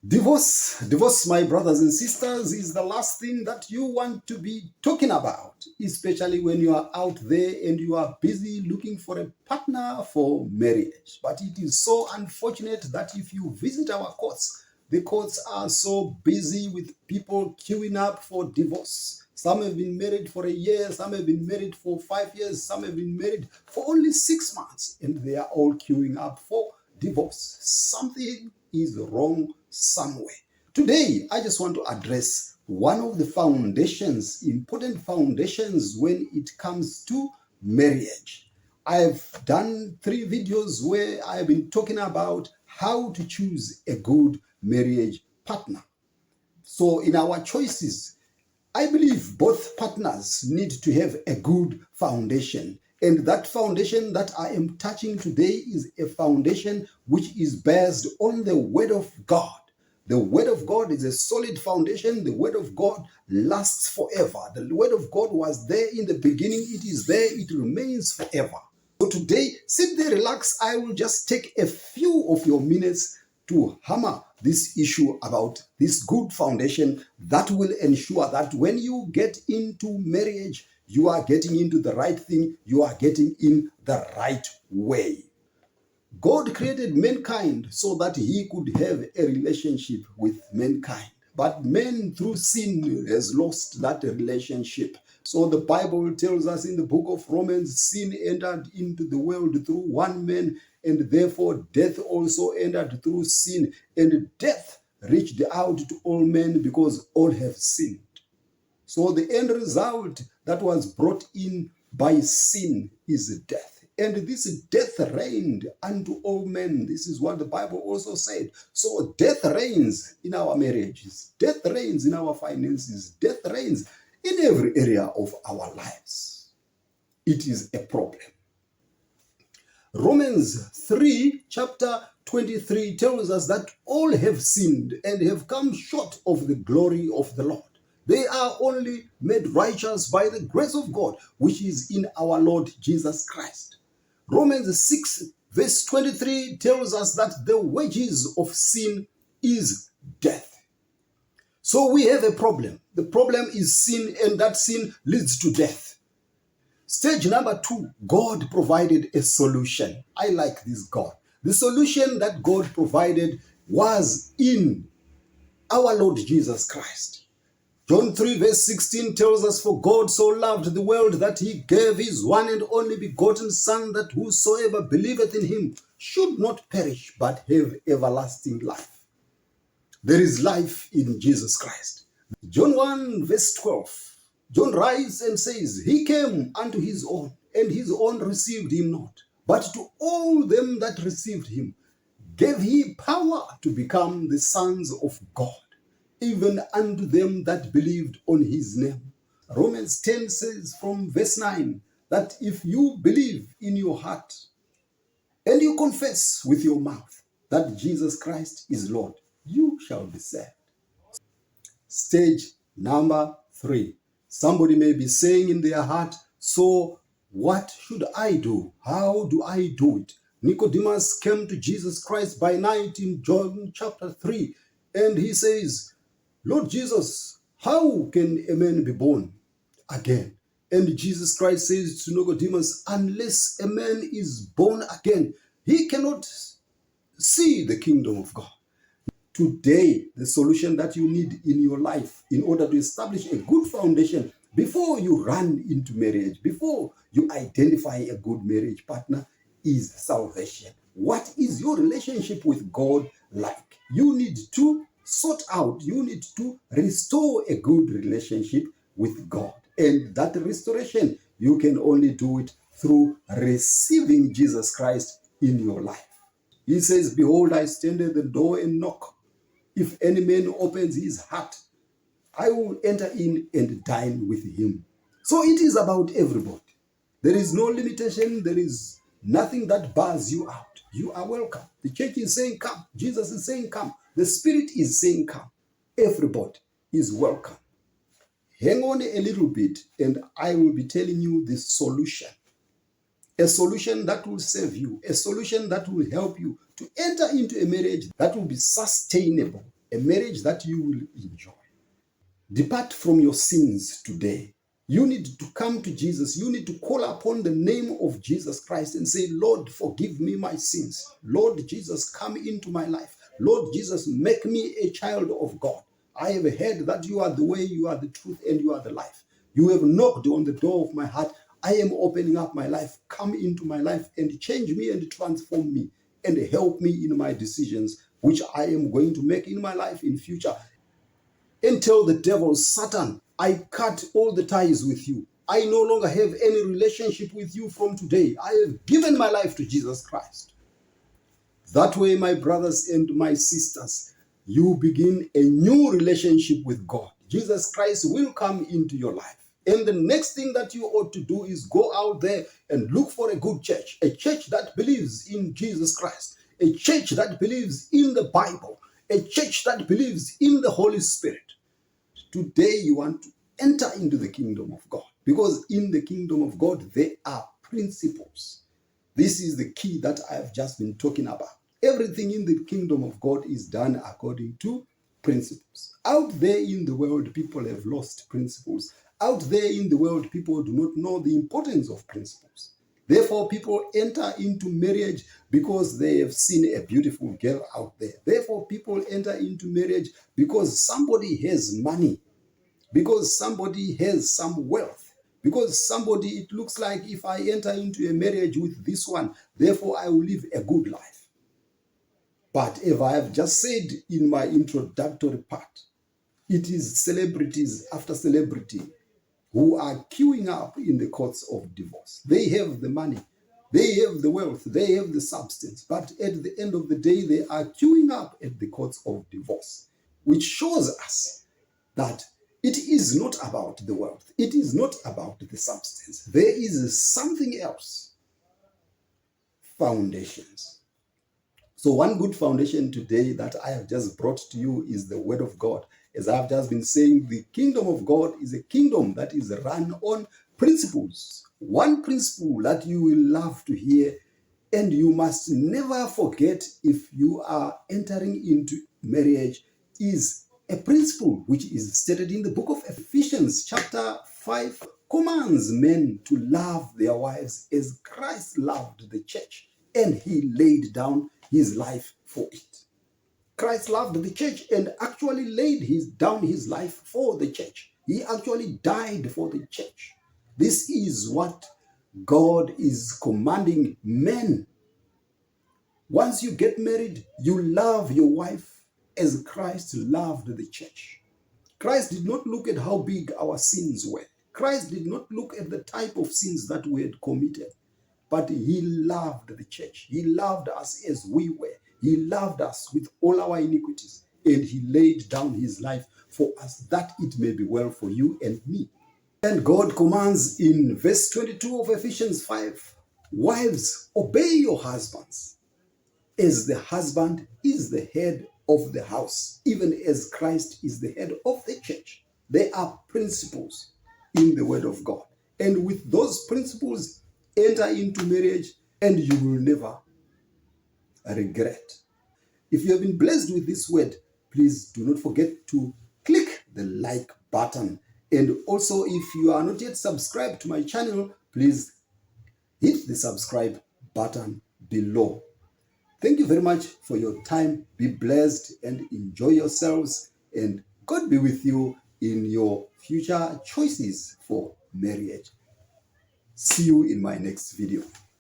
Divorce, my brothers and sisters, is the last thing that you want to be talking about, especially when you are out there and you are busy looking for a partner for marriage. But it is so unfortunate that if you visit our courts, the courts are so busy with people queuing up for divorce. Some have been married for a year, some have been married for 5 years, some have been married for only 6 months, and they are all queuing up for divorce. Something is wrong somewhere. Today, I just want to address one of the foundations, important foundations when it comes to marriage. I've done 3 videos where I've been talking about how to choose a good marriage partner. So in our choices, I believe both partners need to have a good foundation. And that foundation that I am touching today is a foundation which is based on the Word of God. The Word of God is a solid foundation. The Word of God lasts forever. The Word of God was there in the beginning. It is there. It remains forever. So today, sit there, relax. I will just take a few of your minutes to hammer this issue about this good foundation that will ensure that when you get into marriage, you are getting into the right thing, you are getting in the right way. God created mankind so that he could have a relationship with mankind. But man, through sin, has lost that relationship. So the Bible tells us in the book of Romans, sin entered into the world through one man, and therefore death also entered through sin. And death reached out to all men because all have sinned. So the end result that was brought in by sin is death. And this death reigned unto all men. This is what the Bible also said. So death reigns in our marriages. Death reigns in our finances. Death reigns in every area of our lives. It is a problem. Romans 3, chapter 23 tells us that all have sinned and have come short of the glory of the Lord. They are only made righteous by the grace of God, which is in our Lord Jesus Christ. Romans 6, verse 23 tells us that the wages of sin is death. So we have a problem. The problem is sin, and that sin leads to death. Stage number 2, God provided a solution. I like this God. The solution that God provided was in our Lord Jesus Christ. John 3 verse 16 tells us, for God so loved the world that he gave his one and only begotten Son, that whosoever believeth in him should not perish, but have everlasting life. There is life in Jesus Christ. John 1 verse 12, John writes and says, he came unto his own, and his own received him not. But to all them that received him gave he power to become the sons of God, even unto them that believed on his name. Romans 10 says from verse 9 that if you believe in your heart and you confess with your mouth that Jesus Christ is Lord, you shall be saved. Stage number 3. Somebody may be saying in their heart, so what should I do? How do I do it? Nicodemus came to Jesus Christ by night in John chapter 3, and he says, Lord Jesus, how can a man be born again? And Jesus Christ says to Nicodemus, unless a man is born again, he cannot see the kingdom of God. Today, the solution that you need in your life in order to establish a good foundation before you run into marriage, before you identify a good marriage partner, is salvation. What is your relationship with God like? You need to sort out, you need to restore a good relationship with God. And that restoration, you can only do it through receiving Jesus Christ in your life. He says, behold, I stand at the door and knock. If any man opens his heart, I will enter in and dine with him. So it is about everybody. There is no limitation. There is nothing that bars you out. You are welcome. The church is saying come. Jesus is saying come. The Spirit is saying come. Everybody is welcome. Hang on a little bit and I will be telling you the solution. A solution that will save you. A solution that will help you to enter into a marriage that will be sustainable. a marriage that you will enjoy. Depart from your sins today. You need to come to Jesus. You need to call upon the name of Jesus Christ and say, Lord, forgive me my sins. Lord Jesus, come into my life. Lord Jesus, make me a child of God. I have heard that you are the way, you are the truth, and you are the life. You have knocked on the door of my heart. I am opening up my life. Come into my life and change me and transform me and help me in my decisions, which I am going to make in my life in future. And tell the devil, Satan, I cut all the ties with you. I no longer have any relationship with you from today. I have given my life to Jesus Christ. That way, my brothers and my sisters, you begin a new relationship with God. Jesus Christ will come into your life. And the next thing that you ought to do is go out there and look for a good church, a church that believes in Jesus Christ, a church that believes in the Bible, a church that believes in the Holy Spirit. Today you want to enter into the kingdom of God, because in the kingdom of God there are principles. This is the key that I have just been talking about. Everything in the kingdom of God is done according to principles. Out there in the world, people have lost principles. Out there in the world, people do not know the importance of principles. Therefore, people enter into marriage because they have seen a beautiful girl out there. Therefore, people enter into marriage because somebody has money, because somebody has some wealth, because somebody, it looks like if I enter into a marriage with this one, therefore I will live a good life. But if I have just said in my introductory part, it is celebrities after celebrity who are queuing up in the courts of divorce. They have the money, they have the wealth, they have the substance, but at the end of the day, they are queuing up at the courts of divorce, which shows us that it is not about the wealth, it is not about the substance. There is something else. Foundations. So one good foundation today that I have just brought to you is the Word of God. As I've just been saying, the kingdom of God is a kingdom that is run on principles. One principle that you will love to hear, and you must never forget if you are entering into marriage, is a principle which is stated in the book of Ephesians chapter 5, commands men to love their wives as Christ loved the church, and he laid down his life for it. Christ loved the church and actually laid down his life for the church. He actually died for the church. This is what God is commanding men. Once you get married, you love your wife as Christ loved the church. Christ did not look at how big our sins were. Christ did not look at the type of sins that we had committed. But he loved the church. He loved us as we were. He loved us with all our iniquities. And he laid down his life for us, that it may be well for you and me. And God commands in verse 22 of Ephesians 5, wives, obey your husbands, as the husband is the head of the house, even as Christ is the head of the church. There are principles in the word of God. And with those principles, enter into marriage and you will never regret. If you have been blessed with this word, please do not forget to click the like button. And also, if you are not yet subscribed to my channel, please hit the subscribe button below. Thank you very much for your time. Be blessed and enjoy yourselves. And God be with you in your future choices for marriage. See you in my next video.